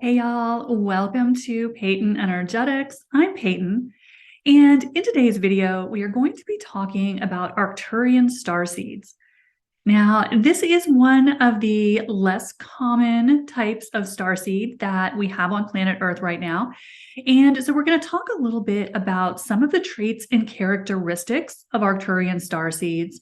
Hey y'all, welcome to Peyton Energetics. I'm Peyton, and in today's video, we are going to be talking about Arcturian starseeds. Now, this is one of the less common types of starseed that we have on planet Earth right now. And so we're going to talk a little bit about some of the traits and characteristics of Arcturian starseeds,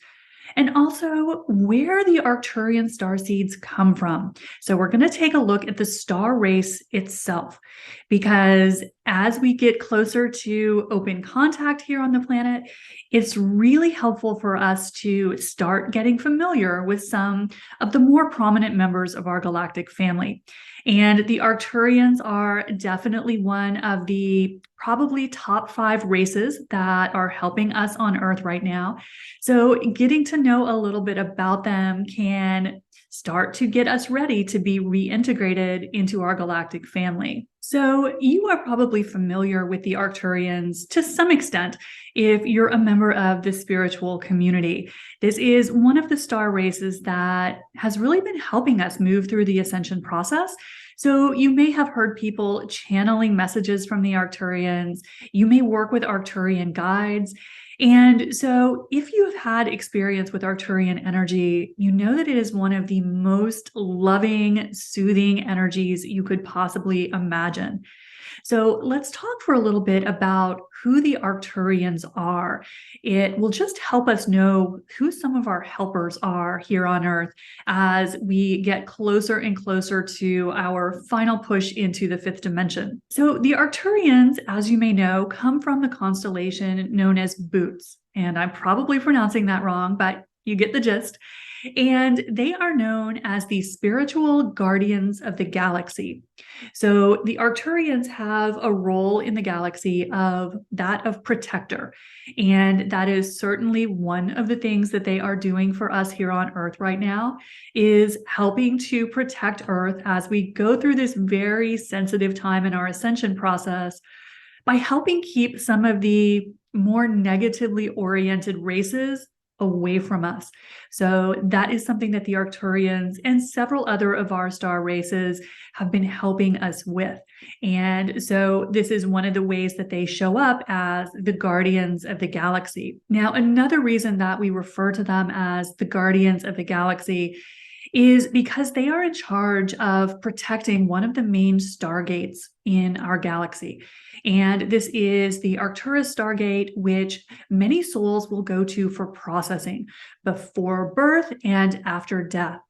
and also where the Arcturian starseeds come from. So we're going to take a look at the star race itself, because as we get closer to open contact here on the planet, it's really helpful for us to start getting familiar with some of the more prominent members of our galactic family. And the Arcturians are definitely one of the probably top 5 races that are helping us on Earth right now. So getting to know a little bit about them can start to get us ready to be reintegrated into our galactic family. So you are probably familiar with the Arcturians to some extent if you're a member of the spiritual community. This is one of the star races that has really been helping us move through the ascension process. So you may have heard people channeling messages from the Arcturians. You may work with Arcturian guides. And so if you have had experience with Arcturian energy, you know that it is one of the most loving, soothing energies you could possibly imagine. So let's talk for a little bit about who the Arcturians are. It will just help us know who some of our helpers are here on Earth as we get closer and closer to our final push into the 5th dimension. So the Arcturians, as you may know, come from the constellation known as Boots. And I'm probably pronouncing that wrong, but you get the gist. And they are known as the spiritual guardians of the galaxy. So the Arcturians have a role in the galaxy of that of protector. And that is certainly one of the things that they are doing for us here on Earth right now, is helping to protect Earth as we go through this very sensitive time in our ascension process, by helping keep some of the more negatively oriented races away from us. So that is something that the Arcturians and several other of our star races have been helping us with. And so this is one of the ways that they show up as the guardians of the galaxy. Now, another reason that we refer to them as the guardians of the galaxy is because they are in charge of protecting one of the main stargates in our galaxy. And this is the Arcturus Stargate, which many souls will go to for processing before birth and after death.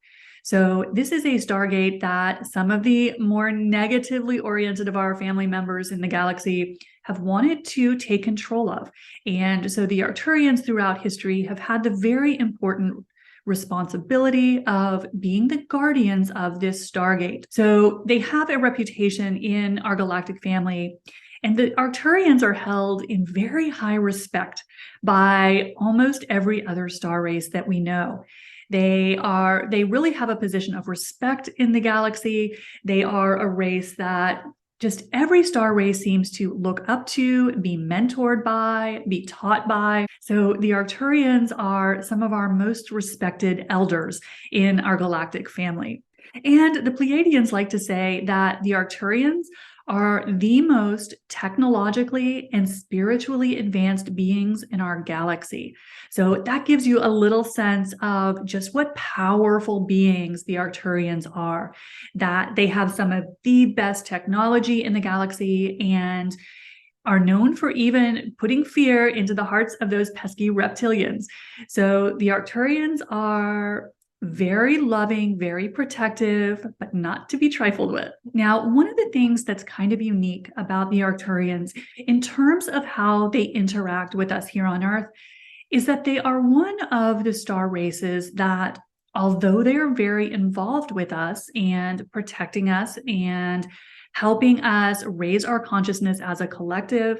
So this is a Stargate that some of the more negatively oriented of our family members in the galaxy have wanted to take control of. And so the Arcturians throughout history have had the very important responsibility of being the guardians of this Stargate. So they have a reputation in our galactic family, and the Arcturians are held in very high respect by almost every other star race that we know. They really have a position of respect in the galaxy. They are a race that just every star race seems to look up to, be mentored by, be taught by. So the Arcturians are some of our most respected elders in our galactic family. And the Pleiadians like to say that the Arcturians are the most technologically and spiritually advanced beings in our galaxy. So that gives you a little sense of just what powerful beings the Arcturians are, that they have some of the best technology in the galaxy and are known for even putting fear into the hearts of those pesky reptilians. So the Arcturians are very loving, very protective, but not to be trifled with. Now, one of the things that's kind of unique about the Arcturians in terms of how they interact with us here on Earth is that they are one of the star races that, although they are very involved with us and protecting us and helping us raise our consciousness as a collective,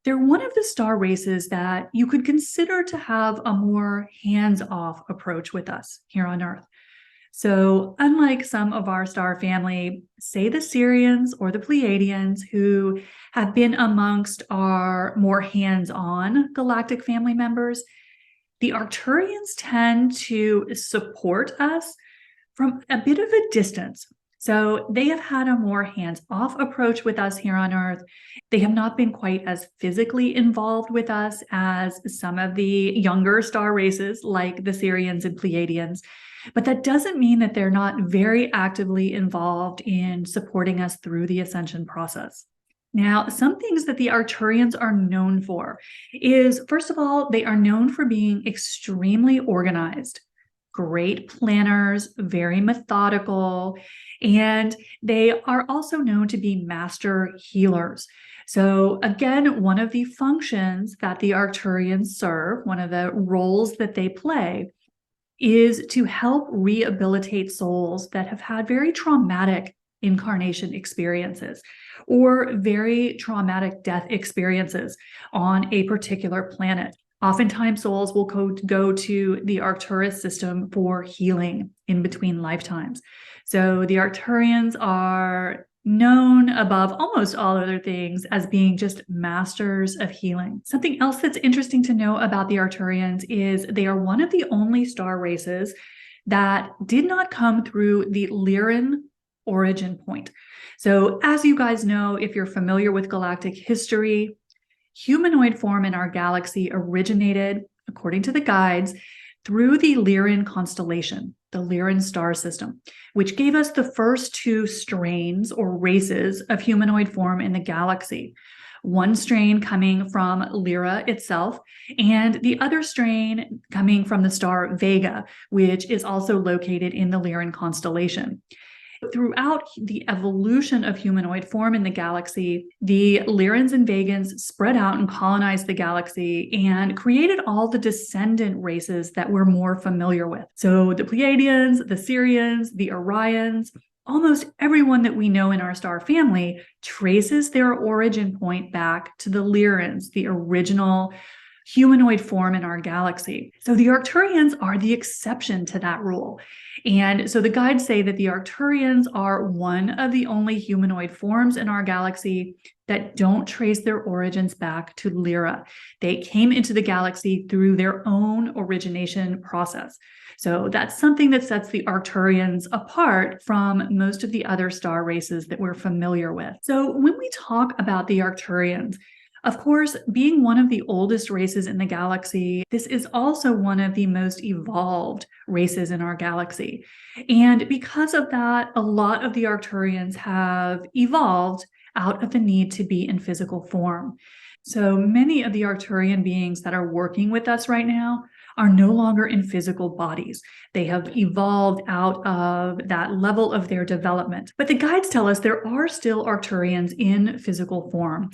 they're one of the star races that you could consider to have a more hands-off approach with us here on Earth. So unlike some of our star family, say the Sirians or the Pleiadians, who have been amongst our more hands-on galactic family members, the Arcturians tend to support us from a bit of a distance. So they have had a more hands-off approach with us here on Earth. They have not been quite as physically involved with us as some of the younger star races like the Sirians and Pleiadians. But that doesn't mean that they're not very actively involved in supporting us through the ascension process. Now, some things that the Arcturians are known for is, first of all, they are known for being extremely organized, great planners, very methodical, and they are also known to be master healers. So again, one of the functions that the Arcturians serve, one of the roles that they play, is to help rehabilitate souls that have had very traumatic incarnation experiences or very traumatic death experiences on a particular planet. Oftentimes, souls will go to the Arcturus system for healing in between lifetimes. So the Arcturians are known above almost all other things as being just masters of healing. Something else that's interesting to know about the Arcturians is they are one of the only star races that did not come through the Lyran origin point. So as you guys know, if you're familiar with galactic history, humanoid form in our galaxy originated, according to the guides, through the Lyran constellation, the Lyran star system, which gave us the first two strains or races of humanoid form in the galaxy. One strain coming from Lyra itself, and the other strain coming from the star Vega, which is also located in the Lyran constellation. Throughout the evolution of humanoid form in the galaxy, the Lyrans and Vegans spread out and colonized the galaxy and created all the descendant races that we're more familiar with. So the Pleiadians, the Sirians, the Orions, almost everyone that we know in our star family traces their origin point back to the Lyrans, the original humanoid form in our galaxy. So the Arcturians are the exception to that rule. And so the guides say that the Arcturians are one of the only humanoid forms in our galaxy that don't trace their origins back to Lyra. They came into the galaxy through their own origination process. So that's something that sets the Arcturians apart from most of the other star races that we're familiar with. So when we talk about the Arcturians, of course, being one of the oldest races in the galaxy, this is also one of the most evolved races in our galaxy. And because of that, a lot of the Arcturians have evolved out of the need to be in physical form. So many of the Arcturian beings that are working with us right now are no longer in physical bodies. They have evolved out of that level of their development. But the guides tell us there are still Arcturians in physical form.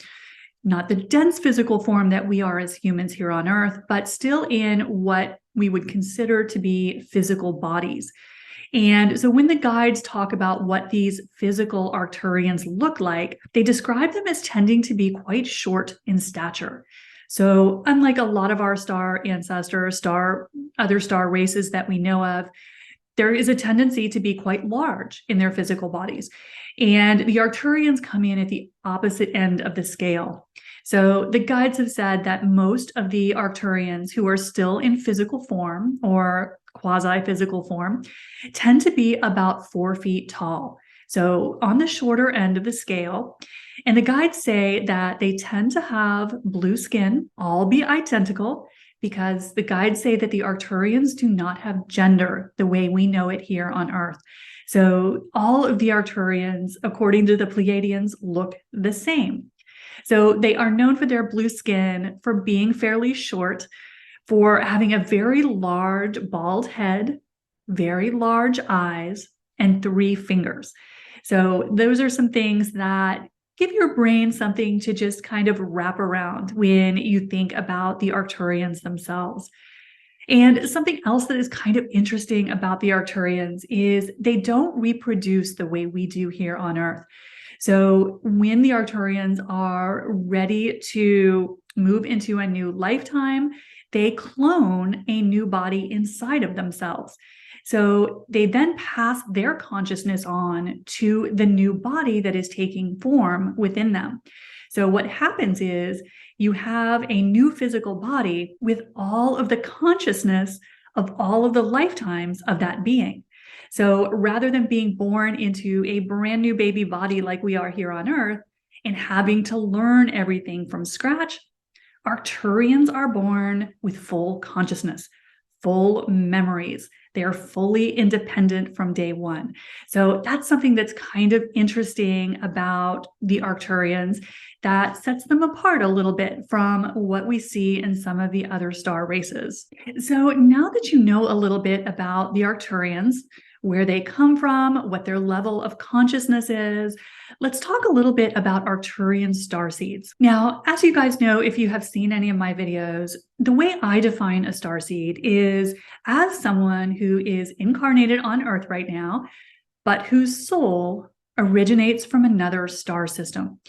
Not the dense physical form that we are as humans here on Earth, but still in what we would consider to be physical bodies. And so when the guides talk about what these physical Arcturians look like, they describe them as tending to be quite short in stature. So unlike a lot of our star ancestors, other star races that we know of, there is a tendency to be quite large in their physical bodies. And the Arcturians come in at the opposite end of the scale. So the guides have said that most of the Arcturians who are still in physical form or quasi-physical form tend to be about 4 feet tall. So on the shorter end of the scale. And the guides say that they tend to have blue skin, all be identical, because the guides say that the Arcturians do not have gender the way we know it here on Earth. So all of the Arcturians, according to the Pleiadians, look the same. So they are known for their blue skin, for being fairly short, for having a very large bald head, very large eyes, and 3 fingers. So those are some things that give your brain something to just kind of wrap around when you think about the Arcturians themselves. And something else that is kind of interesting about the Arcturians is they don't reproduce the way we do here on Earth. So when the Arcturians are ready to move into a new lifetime, they clone a new body inside of themselves. So they then pass their consciousness on to the new body that is taking form within them. So what happens is you have a new physical body with all of the consciousness of all of the lifetimes of that being. So rather than being born into a brand new baby body like we are here on Earth and having to learn everything from scratch, Arcturians are born with full consciousness, full memories. They are fully independent from day one. So that's something that's kind of interesting about the Arcturians that sets them apart a little bit from what we see in some of the other star races. So now that you know a little bit about the Arcturians, where they come from, what their level of consciousness is, let's talk a little bit about Arcturian starseeds. Now, as you guys know, if you have seen any of my videos, the way I define a starseed is as someone who is incarnated on Earth right now, but whose soul originates from another star system.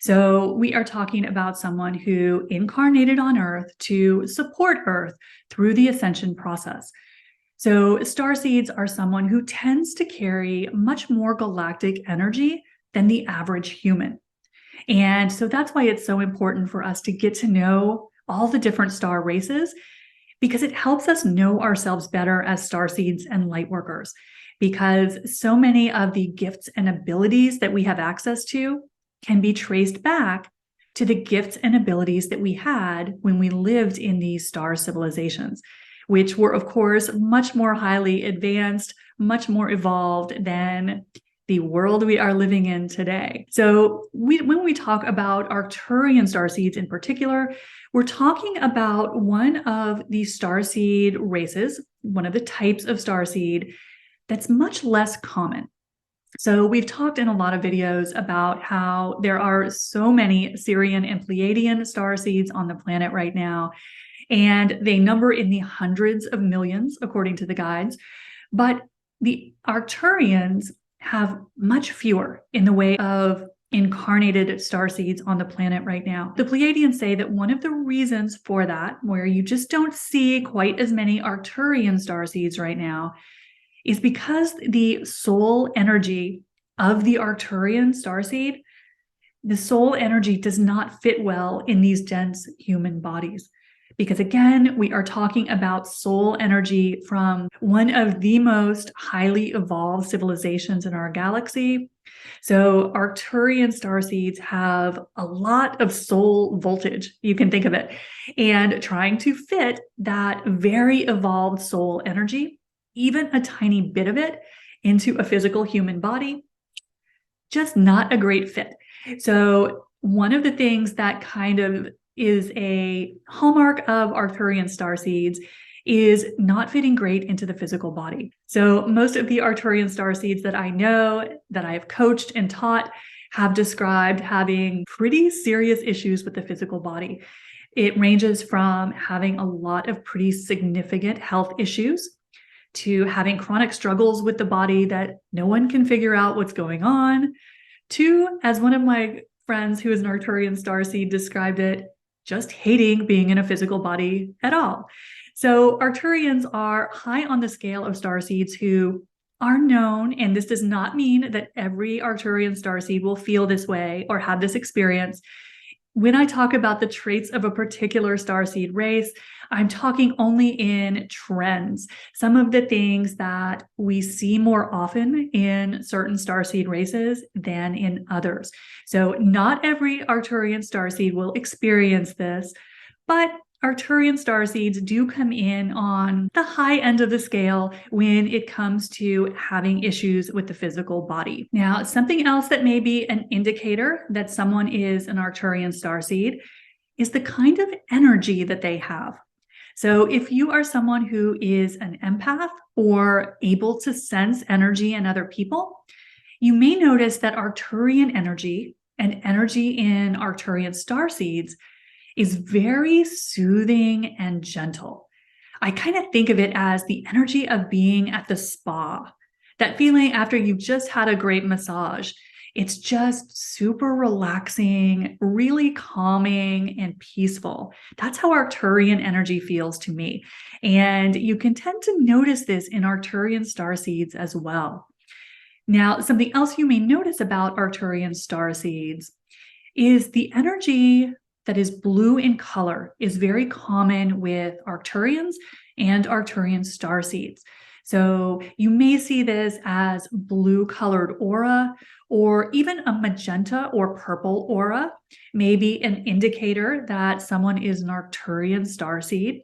So we are talking about someone who incarnated on Earth to support Earth through the ascension process. So starseeds are someone who tends to carry much more galactic energy than the average human. And so that's why it's so important for us to get to know all the different star races, because it helps us know ourselves better as starseeds and light workers, because so many of the gifts and abilities that we have access to can be traced back to the gifts and abilities that we had when we lived in these star civilizations, which were, of course, much more highly advanced, much more evolved than the world we are living in today. So when we talk about Arcturian starseeds in particular, we're talking about one of the starseed races, one of the types of starseed that's much less common. So we've talked in a lot of videos about how there are so many Sirian and Pleiadian starseeds on the planet right now, and they number in the hundreds of millions, according to the guides. But the Arcturians have much fewer in the way of incarnated starseeds on the planet right now. The Pleiadians say that one of the reasons for that, where you just don't see quite as many Arcturian starseeds right now, is because the soul energy of the Arcturian starseed, the soul energy does not fit well in these dense human bodies. Because again, we are talking about soul energy from one of the most highly evolved civilizations in our galaxy. So Arcturian starseeds have a lot of soul voltage, you can think of it, and trying to fit that very evolved soul energy, even a tiny bit of it, into a physical human body, just not a great fit. So one of the things that kind of is a hallmark of Arcturian starseeds is not fitting great into the physical body. So most of the Arcturian starseeds that I know, that I have coached and taught, have described having pretty serious issues with the physical body. It ranges from having a lot of pretty significant health issues to having chronic struggles with the body that no one can figure out what's going on, to, as one of my friends who is an Arcturian starseed described it, just hating being in a physical body at all. So Arcturians are high on the scale of starseeds who are known, and this does not mean that every Arcturian starseed will feel this way or have this experience. When I talk about the traits of a particular starseed race, I'm talking only in trends. Some of the things that we see more often in certain starseed races than in others. So not every Arcturian starseed will experience this, but Arcturian starseeds do come in on the high end of the scale when it comes to having issues with the physical body. Now, something else that may be an indicator that someone is an Arcturian starseed is the kind of energy that they have. So if you are someone who is an empath or able to sense energy in other people, you may notice that Arcturian energy and energy in Arcturian starseeds is very soothing and gentle. I kind of think of it as the energy of being at the spa, that feeling after you've just had a great massage. It's just super relaxing, really calming and peaceful. That's how Arcturian energy feels to me. And you can tend to notice this in Arcturian starseeds as well. Now, something else you may notice about Arcturian starseeds is the energy that is blue in color is very common with Arcturians and Arcturian starseeds. So you may see this as blue colored aura or even a magenta or purple aura, maybe an indicator that someone is an Arcturian starseed,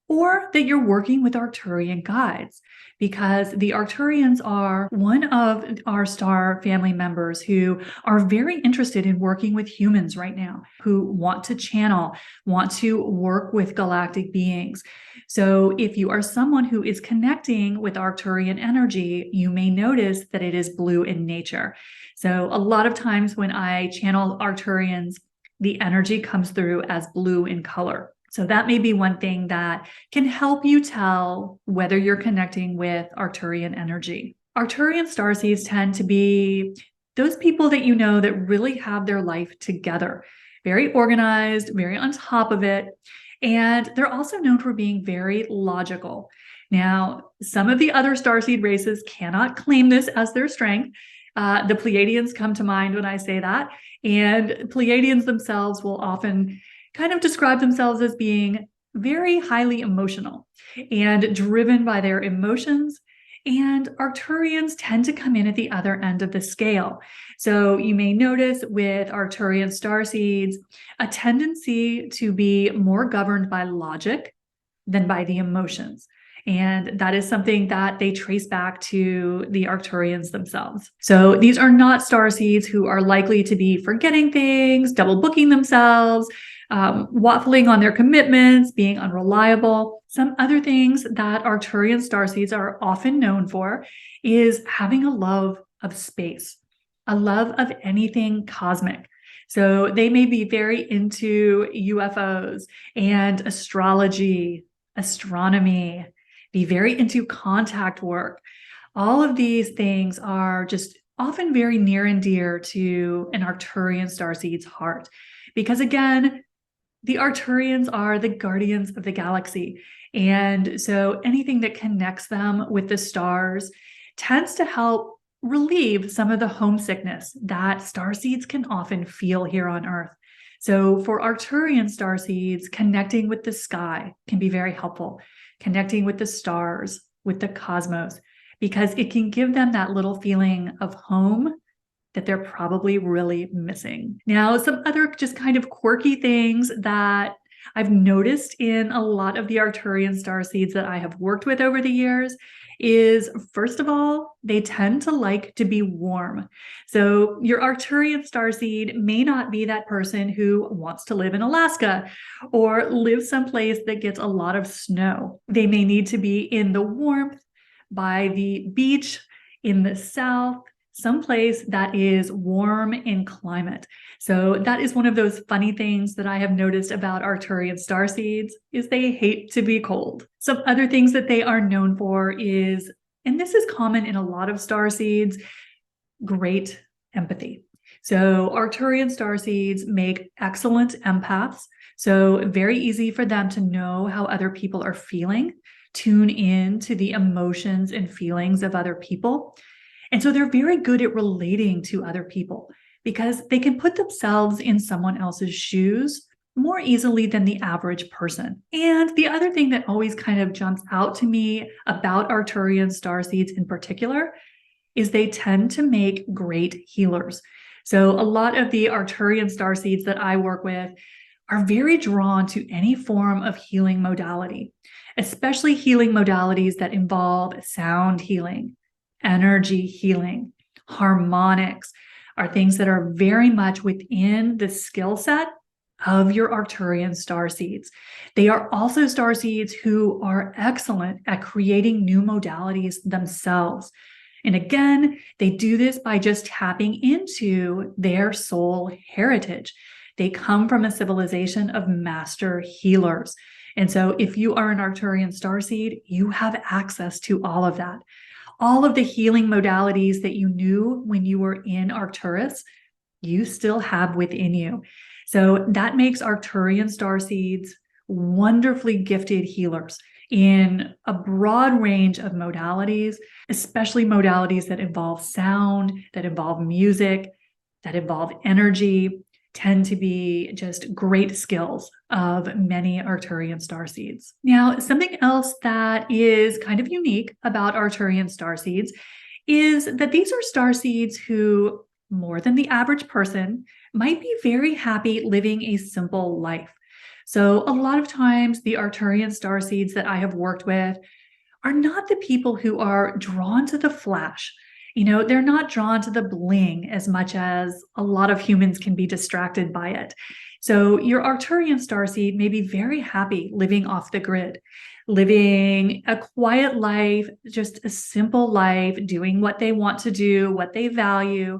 or that you're working with Arcturian guides, because the Arcturians are one of our star family members who are very interested in working with humans right now, who want to channel, want to work with galactic beings. So if you are someone who is connecting with Arcturian energy, you may notice that it is blue in nature. So a lot of times when I channel Arcturians, the energy comes through as blue in color. So that may be one thing that can help you tell whether you're connecting with Arcturian energy. Arcturian starseeds tend to be those people that you know that really have their life together, very organized, very on top of it. And they're also known for being very logical. Now, some of the other starseed races cannot claim this as their strength. The Pleiadians come to mind when I say that. And Pleiadians themselves will often kind of describe themselves as being very highly emotional and driven by their emotions. And Arcturians tend to come in at the other end of the scale. So you may notice with Arcturian starseeds a tendency to be more governed by logic than by the emotions. And that is something that they trace back to the Arcturians themselves. So these are not starseeds who are likely to be forgetting things, double booking themselves, waffling on their commitments, being unreliable. Some other things that Arcturian starseeds are often known for is having a love of space, a love of anything cosmic. So they may be very into UFOs and astrology, astronomy, be very into contact work. All of these things are just often very near and dear to an Arcturian starseed's heart. Because again, the Arcturians are the guardians of the galaxy. And so anything that connects them with the stars tends to help relieve some of the homesickness that starseeds can often feel here on Earth. So for Arcturian starseeds, connecting with the sky can be very helpful, connecting with the stars, with the cosmos, because it can give them that little feeling of home that they're probably really missing. Now, some other just kind of quirky things that I've noticed in a lot of the Arcturian starseeds that I have worked with over the years is, first of all, they tend to like to be warm. So your Arcturian starseed may not be that person who wants to live in Alaska or live someplace that gets a lot of snow. They may need to be in the warmth by the beach in the south, someplace that is warm in climate. So that is one of those funny things that I have noticed about Arcturian starseeds is they hate to be cold. Some other things that they are known for is, and this is common in a lot of starseeds, great empathy. So Arcturian starseeds make excellent empaths. So very easy for them to know how other people are feeling, tune in to the emotions and feelings of other people. And so they're very good at relating to other people because they can put themselves in someone else's shoes more easily than the average person. And the other thing that always kind of jumps out to me about Arcturian starseeds in particular is they tend to make great healers. So a lot of the Arcturian starseeds that I work with are very drawn to any form of healing modality, especially healing modalities that involve sound healing, energy healing, harmonics are things that are very much within the skill set of your Arcturian starseeds. They are also starseeds who are excellent at creating new modalities themselves. And again, they do this by just tapping into their soul heritage. They come from a civilization of master healers. And so if you are an Arcturian starseed, you have access to all of that. All of the healing modalities that you knew when you were in Arcturus, you still have within you. So that makes Arcturian starseeds wonderfully gifted healers in a broad range of modalities, especially modalities that involve sound, that involve music, that involve energy, tend to be just great skills of many Arcturian starseeds. Now, something else that is kind of unique about Arcturian starseeds is that these are starseeds who, more than the average person, might be very happy living a simple life. So a lot of times the Arcturian starseeds that I have worked with are not the people who are drawn to the flash. They're not drawn to the bling as much as a lot of humans can be distracted by it. So your Arcturian starseed may be very happy living off the grid, living a quiet life, just a simple life, doing what they want to do, what they value.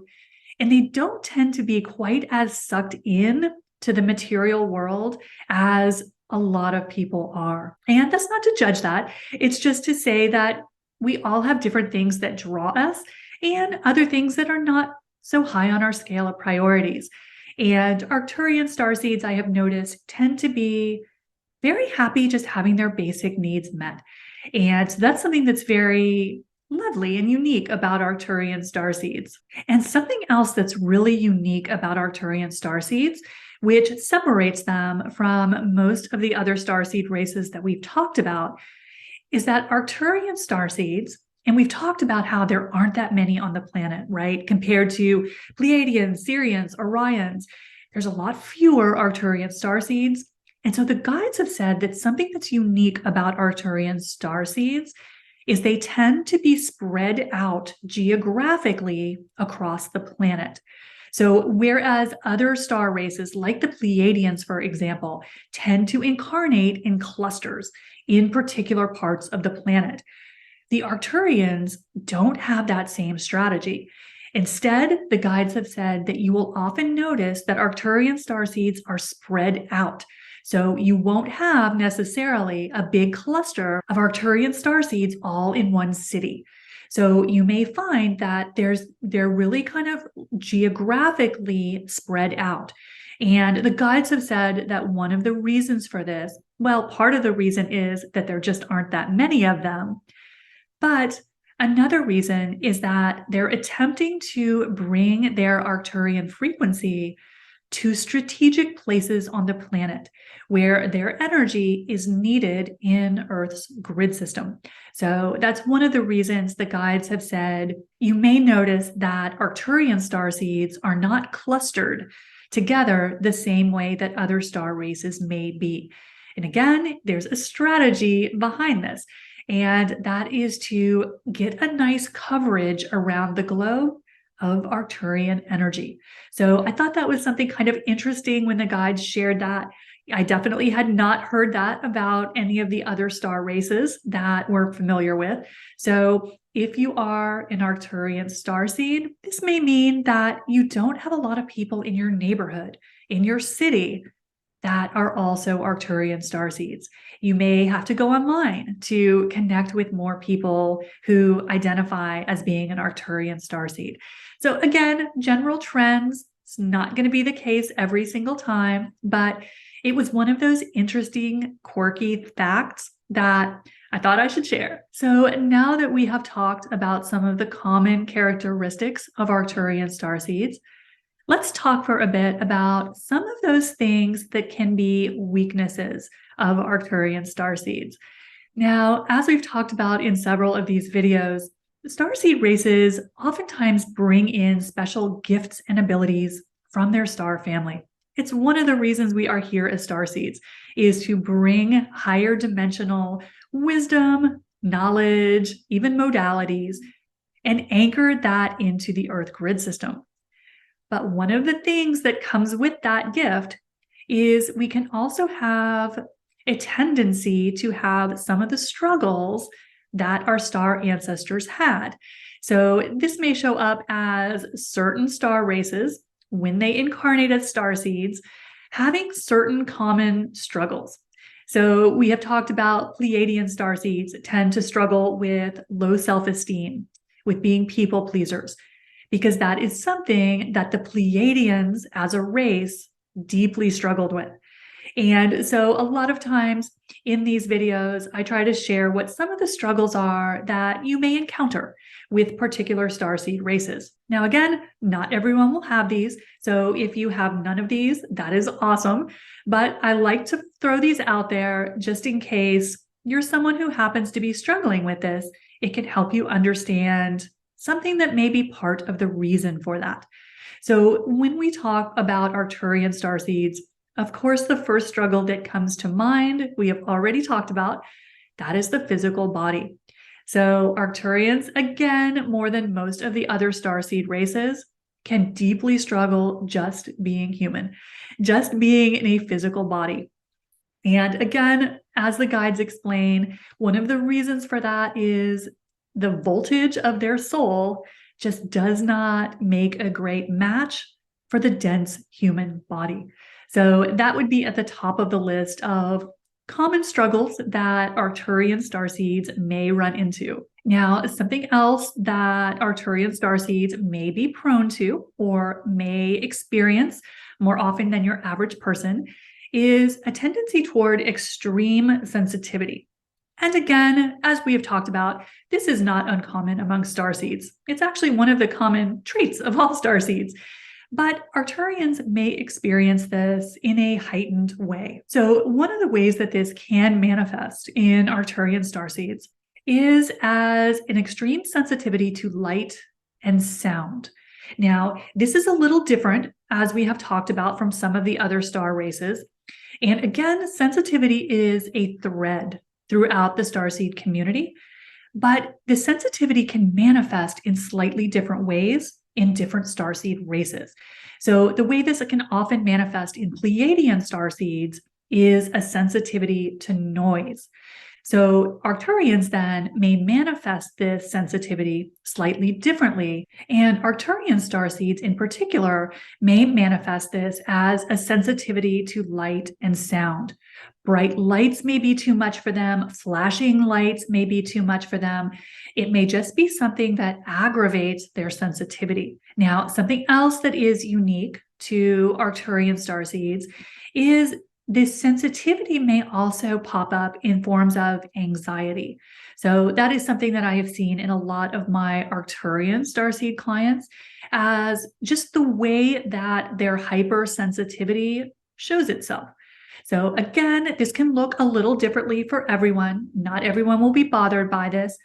And they don't tend to be quite as sucked in to the material world as a lot of people are. And that's not to judge that. It's just to say that we all have different things that draw us and other things that are not so high on our scale of priorities. And Arcturian starseeds, I have noticed, tend to be very happy just having their basic needs met. And that's something that's very lovely and unique about Arcturian starseeds. And something else that's really unique about Arcturian starseeds, which separates them from most of the other starseed races that we've talked about, is that Arcturian starseeds, and we've talked about how there aren't that many on the planet, right? Compared to Pleiadians, Sirians, Orions, there's a lot fewer Arcturian starseeds. And so the guides have said that something that's unique about Arcturian starseeds is they tend to be spread out geographically across the planet. So whereas other star races like the Pleiadians, for example, tend to incarnate in clusters in particular parts of the planet, the Arcturians don't have that same strategy. Instead, the guides have said that you will often notice that Arcturian starseeds are spread out. So you won't have necessarily a big cluster of Arcturian starseeds all in one city. So you may find that they're really kind of geographically spread out. And the guides have said that one of the reasons for this, well, part of the reason is that there just aren't that many of them. But another reason is that they're attempting to bring their Arcturian frequency to strategic places on the planet where their energy is needed in Earth's grid system. So that's one of the reasons the guides have said you may notice that Arcturian starseeds are not clustered together the same way that other star races may be. And again, there's a strategy behind this, and that is to get a nice coverage around the globe of Arcturian energy. So I thought that was something kind of interesting when the guides shared that. I definitely had not heard that about any of the other star races that we're familiar with. So if you are an Arcturian starseed, this may mean that you don't have a lot of people in your neighborhood, in your city, that are also Arcturian starseeds. You may have to go online to connect with more people who identify as being an Arcturian starseed. So again, general trends, it's not going to be the case every single time, but it was one of those interesting, quirky facts that I thought I should share. So now that we have talked about some of the common characteristics of Arcturian starseeds, let's talk for a bit about some of those things that can be weaknesses of Arcturian starseeds. Now, as we've talked about in several of these videos, starseed races oftentimes bring in special gifts and abilities from their star family. It's one of the reasons we are here as starseeds, is to bring higher dimensional wisdom, knowledge, even modalities, and anchor that into the Earth grid system. But one of the things that comes with that gift is we can also have a tendency to have some of the struggles that our star ancestors had. So this may show up as certain star races, when they incarnate as starseeds, having certain common struggles. So we have talked about Pleiadian starseeds tend to struggle with low self-esteem, with being people pleasers, because that is something that the Pleiadians as a race deeply struggled with. And so a lot of times in these videos, I try to share what some of the struggles are that you may encounter with particular starseed races. Now, again, not everyone will have these. So if you have none of these, that is awesome. But I like to throw these out there just in case you're someone who happens to be struggling with this. It can help you understand something that may be part of the reason for that. So when we talk about Arcturian starseeds, of course, the first struggle that comes to mind, we have already talked about, that is the physical body. So Arcturians, again, more than most of the other starseed races, can deeply struggle just being human, just being in a physical body. And again, as the guides explain, one of the reasons for that is the voltage of their soul just does not make a great match for the dense human body. So that would be at the top of the list of common struggles that Arcturian starseeds may run into. Now, something else that Arcturian starseeds may be prone to or may experience more often than your average person is a tendency toward extreme sensitivity. And again, as we have talked about, this is not uncommon among starseeds. It's actually one of the common traits of all starseeds. But Arcturians may experience this in a heightened way. So one of the ways that this can manifest in Arcturian starseeds is as an extreme sensitivity to light and sound. Now, this is a little different, as we have talked about from some of the other star races. And again, sensitivity is a thread throughout the starseed community, but the sensitivity can manifest in slightly different ways in different starseed races. So the way this can often manifest in Pleiadian starseeds is a sensitivity to noise. So Arcturians then may manifest this sensitivity slightly differently, and Arcturian starseeds in particular may manifest this as a sensitivity to light and sound. Bright lights may be too much for them, flashing lights may be too much for them. It may just be something that aggravates their sensitivity. Now, something else that is unique to Arcturian starseeds is this sensitivity may also pop up in forms of anxiety. So that is something that I have seen in a lot of my Arcturian starseed clients as just the way that their hypersensitivity shows itself. So again, this can look a little differently for everyone. Not everyone will be bothered by this,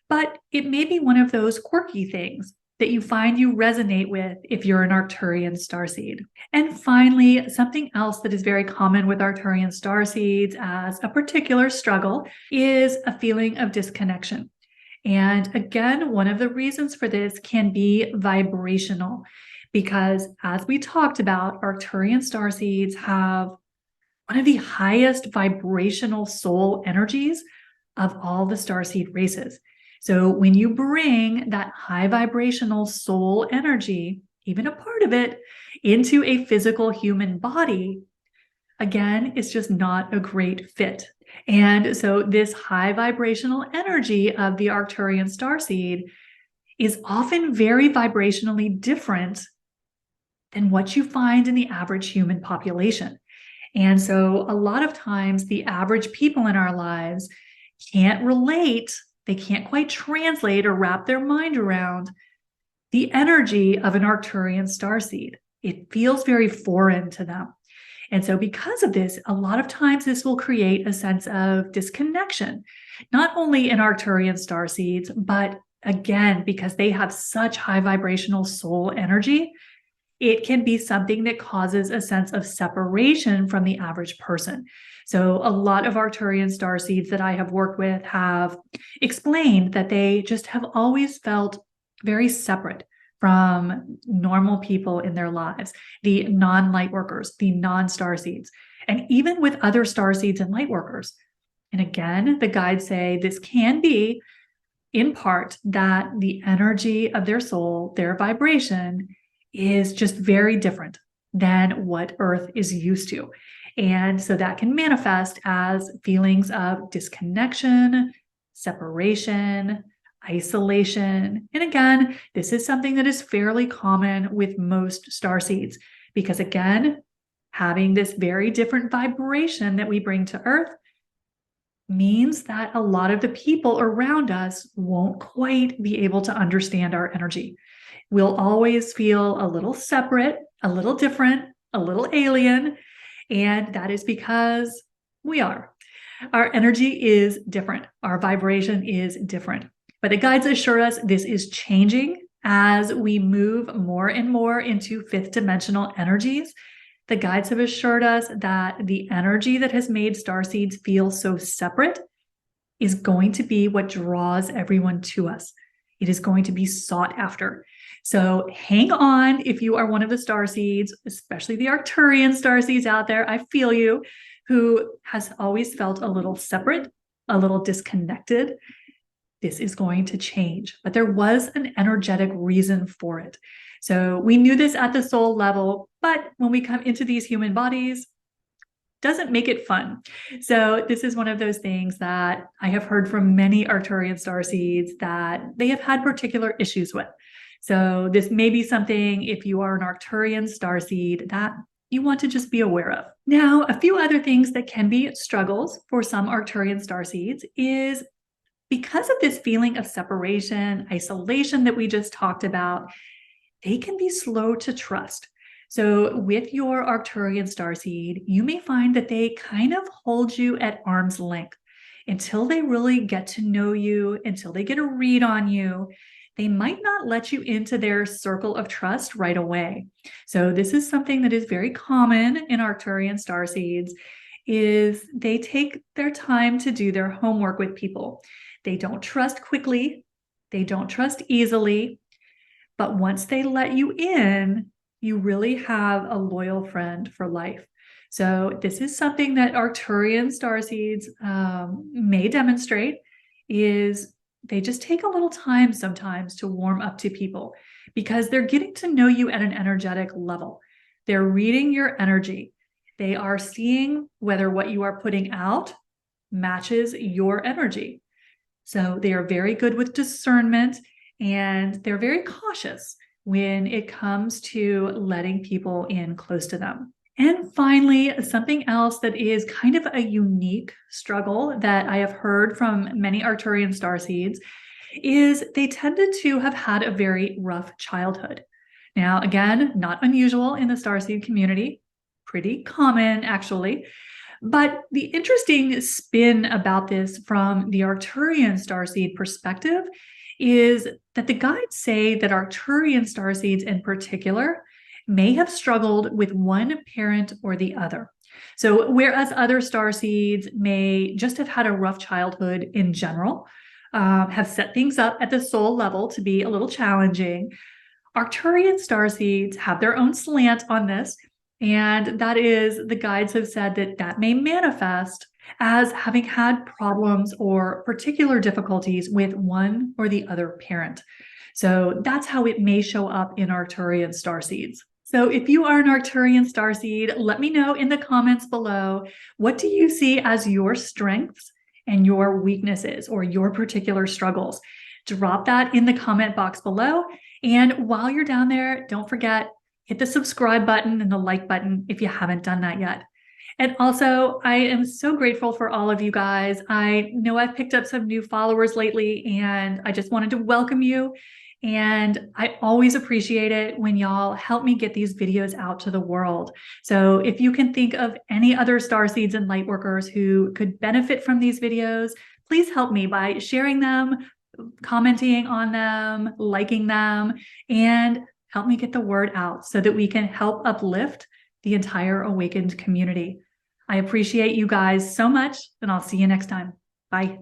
but it may be one of those quirky things that you find you resonate with if you're an Arcturian starseed. And finally, something else that is very common with Arcturian starseeds as a particular struggle is a feeling of disconnection. And again, one of the reasons for this can be vibrational, because as we talked about, Arcturian starseeds have one of the highest vibrational soul energies of all the starseed races. So when you bring that high vibrational soul energy, even a part of it, into a physical human body, again, it's just not a great fit. And so this high vibrational energy of the Arcturian starseed is often very vibrationally different than what you find in the average human population. And so a lot of times the average people in our lives can't relate, they can't quite translate or wrap their mind around the energy of an Arcturian starseed. It feels very foreign to them. And so because of this, a lot of times this will create a sense of disconnection, not only in Arcturian starseeds, but again, because they have such high vibrational soul energy, it can be something that causes a sense of separation from the average person. So a lot of Arcturian starseeds that I have worked with have explained that they just have always felt very separate from normal people in their lives, the non-light workers, the non-starseeds, and even with other starseeds and light workers. And again, the guides say this can be in part that the energy of their soul, their vibration, is just very different than what Earth is used to. And so that can manifest as feelings of disconnection, separation, isolation. And again, this is something that is fairly common with most starseeds, because again, having this very different vibration that we bring to Earth, means that a lot of the people around us won't quite be able to understand our energy. We'll always feel a little separate, a little different, a little alien, and that is because we are. Our energy is different. Our vibration is different. But the guides assure us this is changing as we move more and more into fifth dimensional energies. The guides have assured us that the energy that has made starseeds feel so separate is going to be what draws everyone to us. It is going to be sought after. So hang on if you are one of the starseeds, especially the Arcturian starseeds out there. I feel you, who has always felt a little separate, a little disconnected. This is going to change, but there was an energetic reason for it. So we knew this at the soul level, but when we come into these human bodies, doesn't make it fun. So this is one of those things that I have heard from many Arcturian starseeds that they have had particular issues with. So this may be something, if you are an Arcturian starseed, that you want to just be aware of. Now, a few other things that can be struggles for some Arcturian starseeds is because of this feeling of separation, isolation that we just talked about, they can be slow to trust. So with your Arcturian starseed, you may find that they kind of hold you at arm's length until they really get to know you, until they get a read on you. They might not let you into their circle of trust right away. So this is something that is very common in Arcturian starseeds, is they take their time to do their homework with people. They don't trust quickly, they don't trust easily, but once they let you in, you really have a loyal friend for life. So this is something that Arcturian starseeds may demonstrate, is they just take a little time sometimes to warm up to people because they're getting to know you at an energetic level. They're reading your energy. They are seeing whether what you are putting out matches your energy. So they are very good with discernment, and they're very cautious when it comes to letting people in close to them. And finally, something else that is kind of a unique struggle that I have heard from many Arcturian starseeds is they tended to have had a very rough childhood. Now, again, not unusual in the starseed community, pretty common actually. But the interesting spin about this from the Arcturian starseed perspective is that the guides say that Arcturian starseeds in particular may have struggled with one parent or the other. So whereas other starseeds may just have had a rough childhood in general, have set things up at the soul level to be a little challenging, Arcturian starseeds have their own slant on this, and that is, the guides have said that that may manifest as having had problems or particular difficulties with one or the other parent. So that's how it may show up in Arcturian starseeds. So if you are an Arcturian starseed, let me know in the comments below, what do you see as your strengths and your weaknesses or your particular struggles? Drop that in the comment box below. And while you're down there, don't forget, hit the subscribe button and the like button if you haven't done that yet. And also, I am so grateful for all of you guys. I know I've picked up some new followers lately, and I just wanted to welcome you. And I always appreciate it when y'all help me get these videos out to the world. So if you can think of any other starseeds and lightworkers who could benefit from these videos, please help me by sharing them, commenting on them, liking them, and help me get the word out so that we can help uplift the entire awakened community. I appreciate you guys so much, and I'll see you next time. Bye.